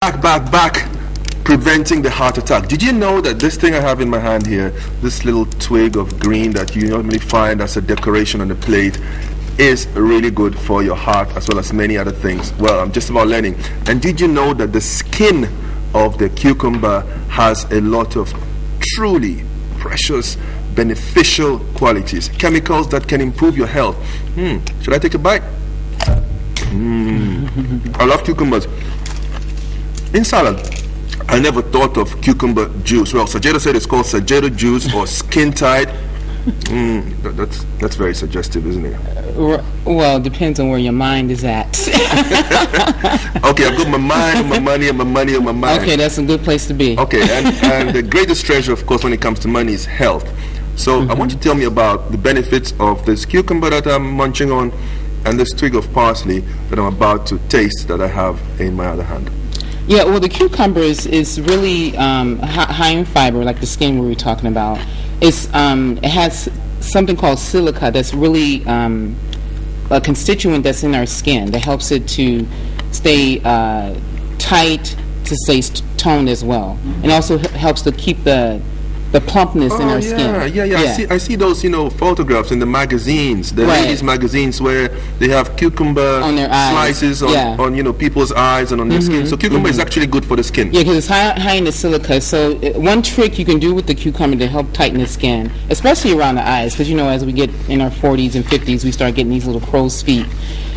Back. Preventing the heart attack. Did you know that this thing I have in my hand here, this little twig of green that you normally find as a decoration on the plate, is really good for your heart as well as many other things? Well, I'm just about learning. And did you know that the skin of the cucumber has a lot of truly precious, beneficial qualities, chemicals that can improve your health? Should I take a bite? I love cucumbers. In salad, I never thought of cucumber juice. Well, Sajeda said it's called Sajeda juice or skin tight. That's very suggestive, isn't it? Well, it depends on where your mind is at. Okay, I've got my mind on my money and my money on my mind. Okay, that's a good place to be. Okay, and the greatest treasure, of course, when it comes to money is health. So I want you to tell me about the benefits of this cucumber that I'm munching on and this twig of parsley that I'm about to taste that I have in my other hand. Yeah, well, the cucumber is really high in fiber, like the skin we were talking about. It has something called silica that's really a constituent that's in our skin that helps it to stay tight, to stay toned as well, and also helps to keep the plumpness in our skin. Yeah. I see those, photographs in the magazines, the ladies' magazines, where they have cucumber on their slices on people's eyes and on their skin. So cucumber is actually good for the skin. Yeah, because it's high in the silica. So one trick you can do with the cucumber to help tighten the skin, especially around the eyes, because as we get in our 40s and 50s, we start getting these little crow's feet.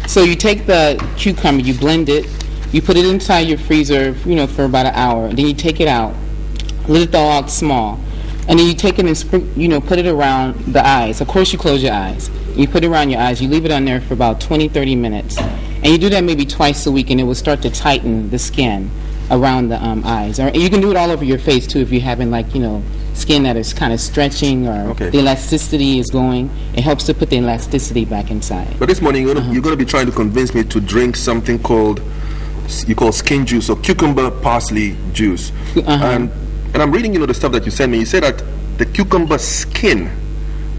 So you take the cucumber, you blend it, you put it inside your freezer, for about an hour. Then you take it out, let it thaw out small. And then you take it and put it around the eyes. Of course, you close your eyes. You put it around your eyes. You leave it on there for about 20-30 minutes. And you do that maybe twice a week, and it will start to tighten the skin around the eyes. Or you can do it all over your face, too, if you're having, skin that is kind of stretching or the elasticity is going. It helps to put the elasticity back inside. But this morning, you're going to be trying to convince me to drink something called skin juice or cucumber parsley juice. And I'm reading, the stuff that you sent me. You said that the cucumber skin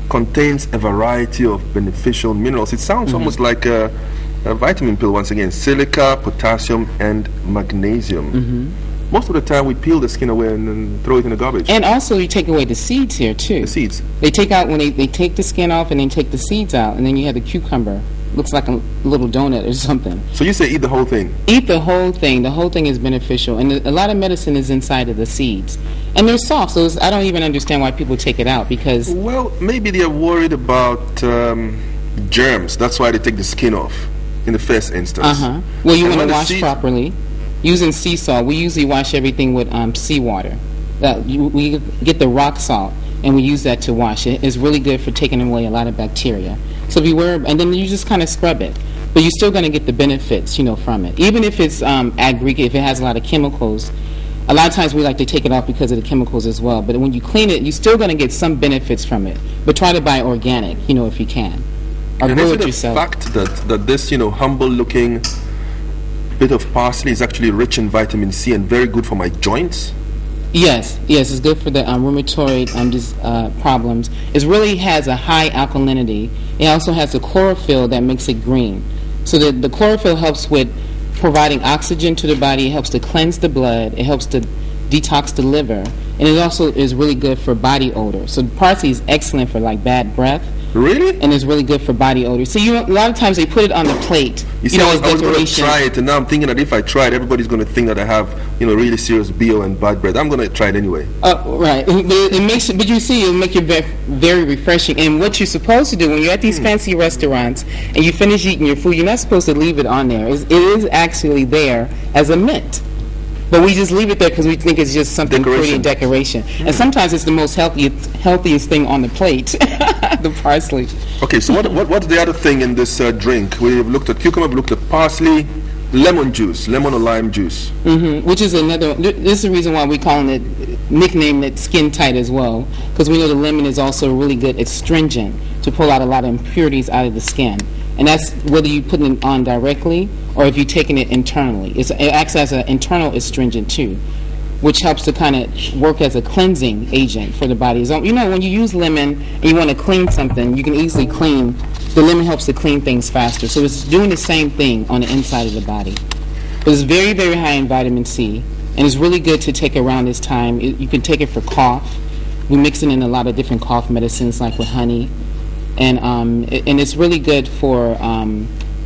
contains a variety of beneficial minerals. It sounds almost like a vitamin pill once again. Silica, potassium, and magnesium. Most of the time we peel the skin away and then throw it in the garbage. And also you take away the seeds here too. The seeds. They take out, when they take the skin off and then take the seeds out, and then you have the cucumber. Looks like a little donut or something. So you say eat the whole thing? Eat the whole thing. The whole thing is beneficial. And a lot of medicine is inside of the seeds. And they're soft, so I don't even understand why people take it out, because... Well, maybe they're worried about germs. That's why they take the skin off in the first instance. Well, you want to wash properly. Using sea salt. We usually wash everything with seawater. We get the rock salt, and we use that to wash it. It's really good for taking away a lot of bacteria. So if you and then you just kind of scrub it, but you're still going to get the benefits, from it. Even if it's aggregate, if it has a lot of chemicals, a lot of times we like to take it off because of the chemicals as well. But when you clean it, you're still going to get some benefits from it. But try to buy organic, if you can, or grow it yourself. And is it a fact that this, humble-looking bit of parsley is actually rich in vitamin C and very good for my joints? Yes, it's good for the rheumatoid problems. It really has a high alkalinity. It also has the chlorophyll that makes it green. So the chlorophyll helps with providing oxygen to the body. It helps to cleanse the blood. It helps to detox the liver. And it also is really good for body odor. So parsley is excellent for bad breath. Really? And it's really good for body odor. So a lot of times they put it on the plate. I was going to try it, and now I'm thinking that if I try it, everybody's going to think that I have, really serious BO and bad breath. I'm going to try it anyway. Right. It makes, but you see, it'll make it very refreshing. And what you're supposed to do when you're at these fancy restaurants and you finish eating your food, you're not supposed to leave it on there. It is actually there as a mint. But we just leave it there because we think it's just something pretty and decoration. And sometimes it's the most healthiest thing on the plate, the parsley. Okay, so what's the other thing in this drink? We've looked at cucumber, we've looked at parsley, lemon juice, lemon or lime juice. Which is another, this is the reason why we nickname it skin tight as well, because we know the lemon is also really good astringent to pull out a lot of impurities out of the skin. And that's whether you're putting it on directly or if you're taking it internally. It acts as an internal astringent too, which helps to kind of work as a cleansing agent for the body. So, when you use lemon and you want to clean something, you can easily clean. The lemon helps to clean things faster. So it's doing the same thing on the inside of the body. But it's very, very high in vitamin C, and it's really good to take around this time. You can take it for cough. We mix it in a lot of different cough medicines, like with honey, and it's really good for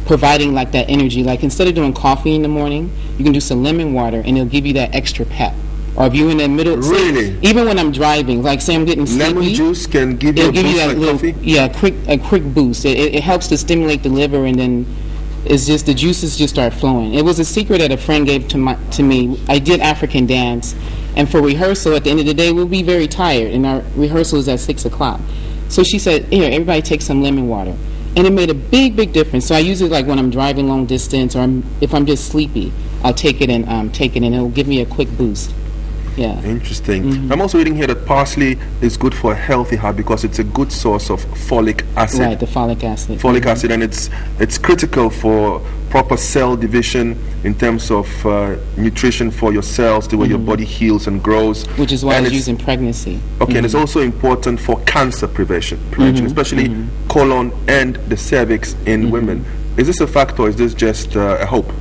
providing like that energy. Like instead of doing coffee in the morning, you can do some lemon water, and it'll give you that extra pep. Or if you're in the middle, really, even when I'm driving, like say I'm getting sleepy, lemon juice can give you a boost that like little, coffee? yeah, a quick boost. It helps to stimulate the liver, and then it's just the juices just start flowing. It was a secret that a friend gave to me. I did African dance, and for rehearsal at the end of the day, we'll be very tired, and our rehearsal is at 6 o'clock. So she said, "Here, everybody take some lemon water," and it made a big, big difference. So I use it like when I'm driving long distance, or if I'm just sleepy, I'll take it and it'll give me a quick boost. Yeah. Interesting. I'm also reading here that parsley is good for a healthy heart because it's a good source of folic acid. Right, the folic acid. Folic acid, and it's critical for proper cell division in terms of nutrition for your cells, the way your body heals and grows. Which is why it's used in pregnancy. Okay, and it's also important for cancer prevention, especially colon and the cervix in women. Is this a fact, or is this just a hope?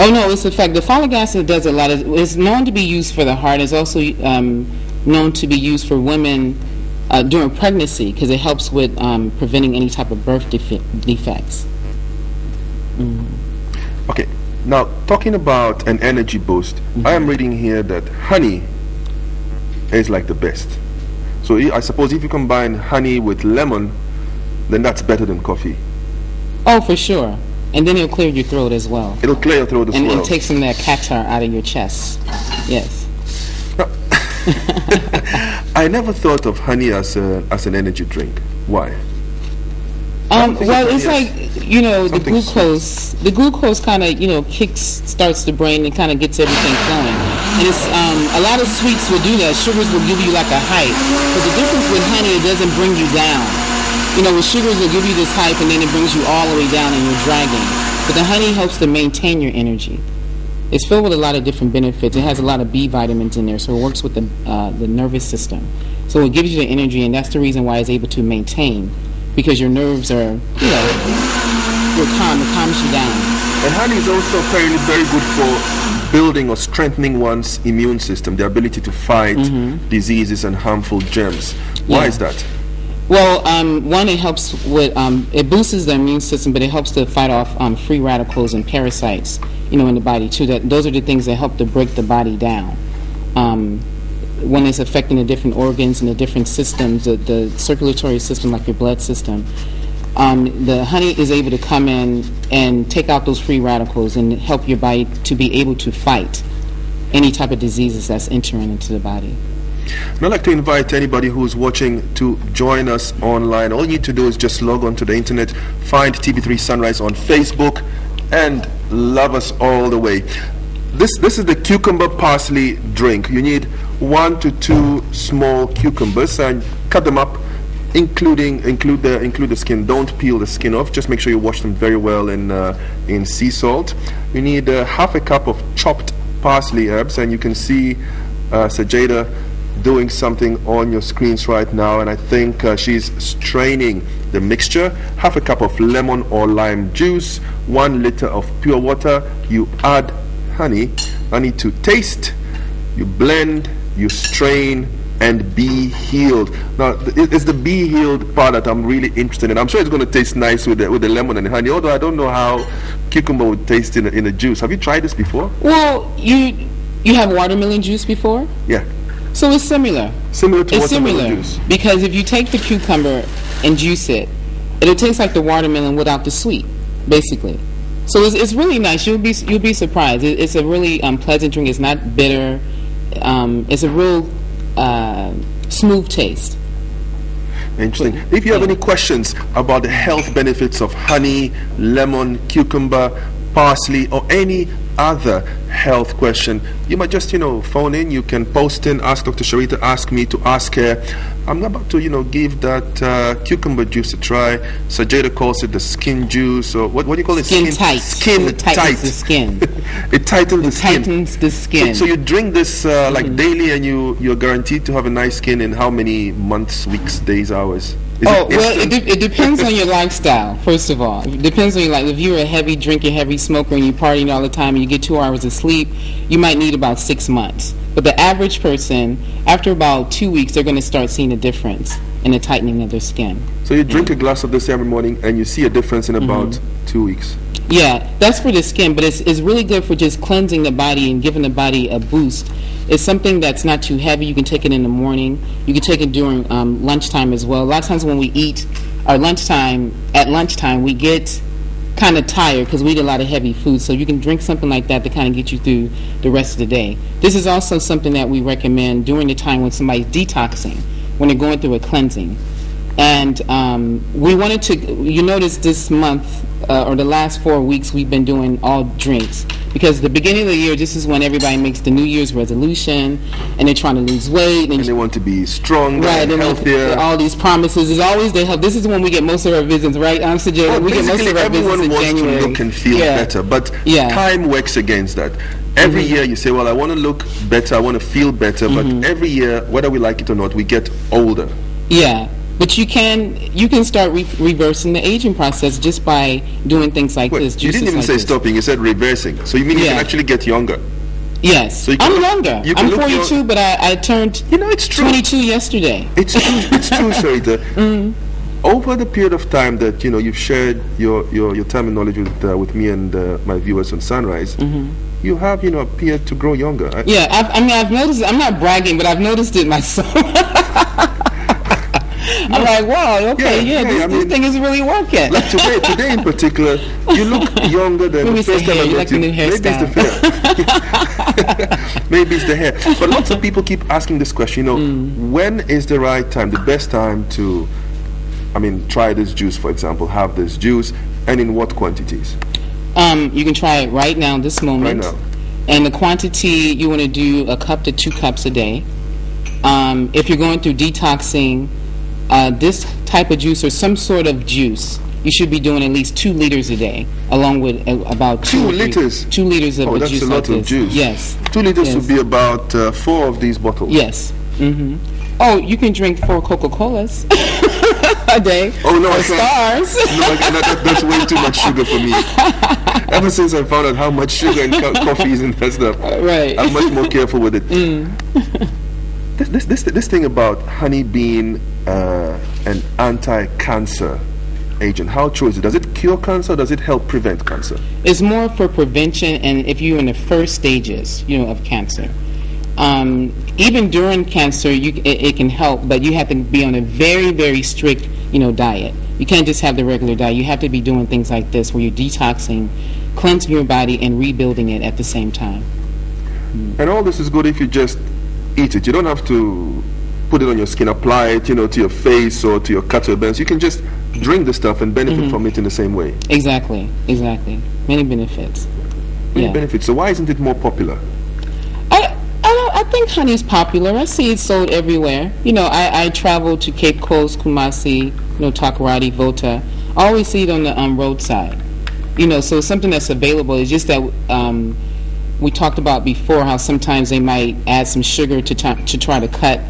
Oh no, it's a fact. The folic acid does a lot. It's known to be used for the heart. It's also known to be used for women during pregnancy because it helps with preventing any type of birth defects. Okay, now talking about an energy boost, I am reading here that honey is like the best. So I suppose if you combine honey with lemon, then that's better than coffee. Oh, for sure. And then it'll clear your throat as well. It'll clear your throat as well. And take some of that catarrh out of your chest. Yes. I never thought of honey as an energy drink. Why? Well, it's like, the glucose. The glucose kind of, starts the brain and kind of gets everything flowing. And it's a lot of sweets will do that. Sugars will give you like a hype. But the difference with honey, it doesn't bring you down. With sugars, will give you this hype, and then it brings you all the way down, and you're dragging. But the honey helps to maintain your energy. It's filled with a lot of different benefits. It has a lot of B vitamins in there, so it works with the nervous system. So it gives you the energy, and that's the reason why it's able to maintain, because your nerves are, you're calm. It calms you down. And honey is also apparently very good for building or strengthening one's immune system, the ability to fight diseases and harmful germs. Why is that? Well, one, it helps with, it boosts the immune system, but it helps to fight off free radicals and parasites, in the body too. Those are the things that help to break the body down. When it's affecting the different organs and the different systems, the circulatory system, like your blood system, the honey is able to come in and take out those free radicals and help your body to be able to fight any type of diseases that's entering into the body. And I'd like to invite anybody who's watching to join us online. All you need to do is just log on to the internet, find TV3 Sunrise on Facebook, and love us all the way. This is the cucumber parsley drink. You need 1 to 2 small cucumbers, and cut them up, include the skin. Don't peel the skin off. Just make sure you wash them very well in sea salt. You need half a cup of chopped parsley herbs, and you can see Sajeda doing something on your screens right now, and I think she's straining the mixture. Half a cup of lemon or lime juice, 1 liter of pure water. You add honey to taste, you blend, you strain, and be healed. Now, it's the be healed part that I'm really interested in. I'm sure it's going to taste nice with the lemon and the honey, although I don't know how cucumber would taste in a juice. Have you tried this before? Well, you have watermelon juice before? Yeah. So it's similar. Similar to watermelon juice. Because if you take the cucumber and juice it, it'll taste like the watermelon without the sweet, basically. So it's really nice. You'll be surprised. It's a really pleasant drink. It's not bitter. It's a real smooth taste. Interesting. If you have any questions about the health benefits of honey, lemon, cucumber, parsley, or any other health question, you might just phone in. You can post in, ask Dr. Sherita, ask me to ask her. I'm about to give that cucumber juice a try. Sajeda calls it the skin juice, or what do you call it? Skin tight. Skin it tightens the skin. It tightens the skin. So you drink this like daily, and you're guaranteed to have a nice skin in how many months, weeks, days, hours? Well, it depends on your lifestyle, first of all. It depends on your life. If you're a heavy drinker, heavy smoker, and you're partying all the time, and you get 2 hours of sleep, you might need about 6 months. But the average person, after about 2 weeks, they're going to start seeing a difference in the tightening of their skin. So you drink a glass of this every morning, and you see a difference in about 2 weeks. Yeah, that's for the skin, but it's really good for just cleansing the body and giving the body a boost. It's something that's not too heavy. You can take it in the morning. You can take it during lunchtime as well. A lot of times when we eat at lunchtime, we get kind of tired because we eat a lot of heavy food. So you can drink something like that to kind of get you through the rest of the day. This is also something that we recommend during the time when somebody's detoxing, when they're going through a cleansing. And we wanted to, you notice this month or the last 4 weeks we've been doing all drinks, because the beginning of the year, this is when everybody makes the New Year's resolution and they're trying to lose weight and they want to be stronger, right, and healthier. All these promises is always they help. This is when we get most of our visits, right? I'm suggesting we get most of our visits in January. Everyone wants to look and feel better, but time works against that. Every year you say, well, I want to look better, I want to feel better, but every year, whether we like it or not, we get older. Yeah. But you can start reversing the aging process just by doing things like this. You didn't even say stopping. You said reversing. So you mean you can actually get younger? Yes. So I'm younger. I'm 42, but I turned it's true. 22 yesterday. It's true. It's true, Sherita. Over the period of time that you've shared your time and knowledge with me and my viewers on Sunrise, you have appeared to grow younger. I've noticed. I'm not bragging, but I've noticed it myself. I'm like, wow, this thing is really working. Like today in particular, you look younger than the first time I met you. Maybe it's the hair. Maybe it's the hair. But lots of people keep asking this question, when is the right time, the best time to, try this juice, for example, have this juice, and in what quantities? You can try it right now, this moment. Right now. And the quantity, you want to do 1 cup to 2 cups a day. If you're going through detoxing, this type of juice or some sort of juice, you should be doing at least 2 liters a day, along with about 2 liters. 2 liters of a juice. That's a lot of juice. Yes. 2 liters would be about 4 of these bottles. Yes. Oh, you can drink 4 Coca-Colas a day. Oh no, or Stars. No, that's way too much sugar for me. Ever since I found out how much sugar in coffee is in that stuff, right, I'm much more careful with it. This thing about honey being an anti-cancer agent, how true is it? Does it cure cancer or does it help prevent cancer? It's more for prevention, and if you're in the first stages of cancer. Even during cancer, it can help, but you have to be on a very, very strict diet. You can't just have the regular diet. You have to be doing things like this where you're detoxing, cleansing your body, and rebuilding it at the same time. And all this is good if you just eat it. You don't have to put it on your skin, apply it, to your face or to your cuts or burns. You can just drink the stuff and benefit from it in the same way. Exactly. Many benefits. Many benefits. So why isn't it more popular? I think honey is popular. I see it sold everywhere. I travel to Cape Coast, Kumasi, Takoradi, Volta. I always see it on the roadside. So it's something that's available. It's just that we talked about before how sometimes they might add some sugar to try to cut.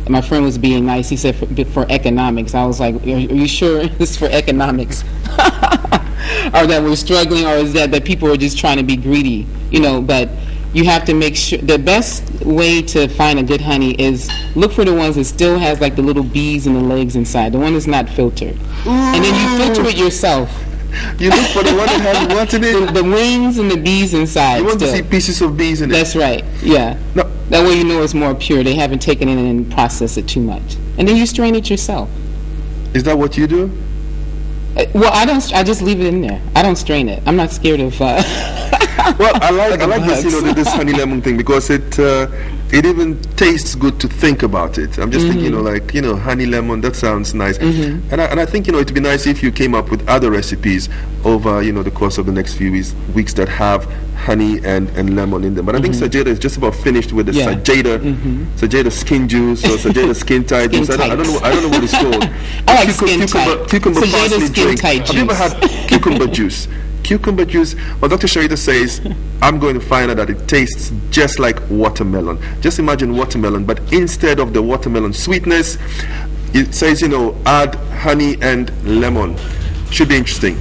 My friend was being nice. He said for economics. I was like, are you sure this is for economics? Or that we're struggling, or is that people are just trying to be greedy? But you have to make sure. The best way to find a good honey is look for the ones that still has like the little bees and the legs inside, the one that's not filtered. And then you filter it yourself. You look for the one that has what in it? The wings and the bees inside. You want to see pieces of bees in it. That's right. Yeah. No. That way you know it's more pure. They haven't taken it and processed it too much. And then you strain it yourself. Is that what you do? Well, I don't. I just leave it in there. I don't strain it. I'm not scared of. Well, I like this, this honey lemon thing, because it even tastes good to think about it. I'm just thinking, honey lemon. That sounds nice. And I think it'd be nice if you came up with other recipes over the course of the next few weeks that have honey and lemon in them. But I think Sajeda is just about finished with the Sajeda skin juice or Sajeda skin tight juice. I don't know what it's called. I like skin tight. Cucumber parsley drink. Have you ever had cucumber juice? Cucumber juice, well, Dr. Sherita says, I'm going to find out that it tastes just like watermelon. Just imagine watermelon, but instead of the watermelon sweetness, it says, add honey and lemon. Should be interesting.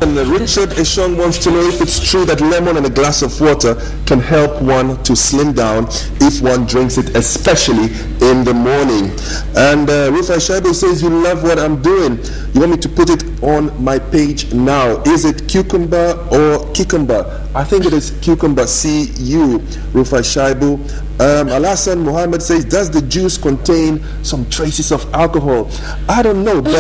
And Richard Eshong wants to know if it's true that lemon and a glass of water can help one to slim down if one drinks it, especially in the morning. And Rufai Shaibu says, you love what I'm doing. You want me to put it on my page now. Is it cucumber or cucumber? I think it is cucumber. C-U, Rufai Shaibu. Alasan Muhammad says, does the juice contain some traces of alcohol? I don't know, but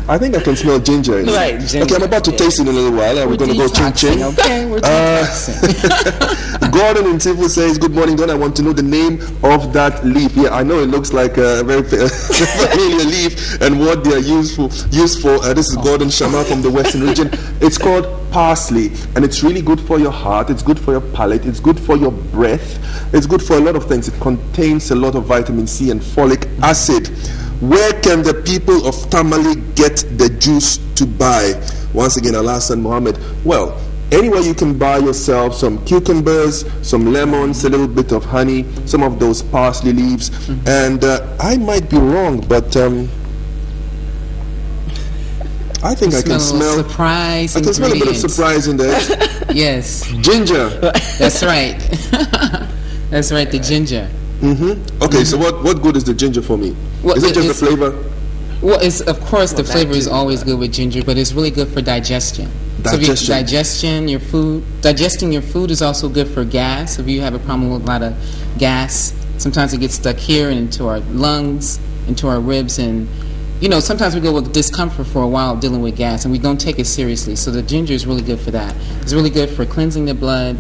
I think I can smell ginger. Right, ginger. Okay, I'm about to taste it in a little while. We're going to go ching-ching. Okay, we're detoxing. Gordon in Tifu says, good morning, Don. I want to know the name of that leaf. Yeah, I know it looks like a very familiar leaf and what they are used for. This is Gordon Shama from the Western region. It's called parsley, and it's really good for your heart. It's good for your palate. It's good for your breath. It's good for a lot of things. It contains a lot of vitamin C and folic acid. Where can the people of Tamale get the juice to buy? Once again, Alasan Mohammed. Well, anywhere you can buy yourself some cucumbers, some lemons, a little bit of honey, some of those parsley leaves. And I might be wrong, but I think I can smell surprise. I can smell a bit of surprise in there. Yes. Ginger. That's right. That's right, the ginger. Okay, so what good is the ginger for me? Well, is it just the flavor? Well, of course the flavor is always good with ginger, but it's really good for digestion. Digesting your food is also good for gas. If you have a problem with a lot of gas, sometimes it gets stuck here and into our lungs, into our ribs, and sometimes we go with discomfort for a while dealing with gas, and we don't take it seriously. So the ginger is really good for that. It's really good for cleansing the blood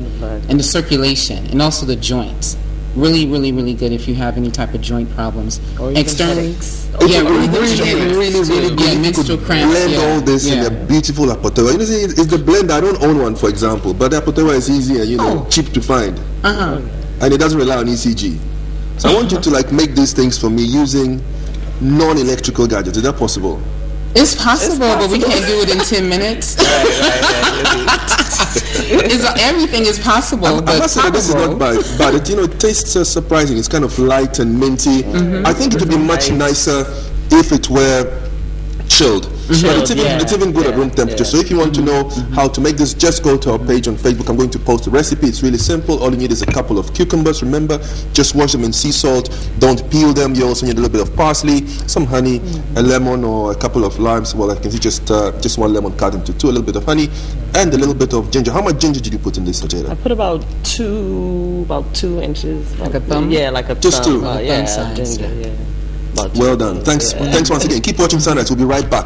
and the circulation, and also the joints. Really, really, really good if you have any type of joint problems. Externally, really good. Yeah, menstrual cramps. Blend all this in a beautiful apotewa. It's the blend. I don't own one, for example, but the apotewa is easy and cheap to find, and it doesn't rely on ECG. So I want you to make these things for me using non-electrical gadgets. Is that possible? It's possible, but we can't do it in 10 minutes. Everything is possible. I must say that this is not bad, but it tastes surprising. It's kind of light and minty. I think it would be much nicer if it were chilled. But it's even good at room temperature. So if you want to know how to make this, just go to our page on Facebook. I'm going to post the recipe. It's really simple. All you need is a couple of cucumbers. Remember, just wash them in sea salt. Don't peel them. You also need a little bit of parsley, some honey, a lemon, or a couple of limes. Well, I can see just one lemon cut into two, a little bit of honey, and a little bit of ginger. How much ginger did you put in this, Sajeda? I put about 2 inches. Like a thumb? Yeah, like a just thumb. two. Yeah, ginger. Yeah. Well done. Thanks once again. Keep watching Sunrise. We'll be right back.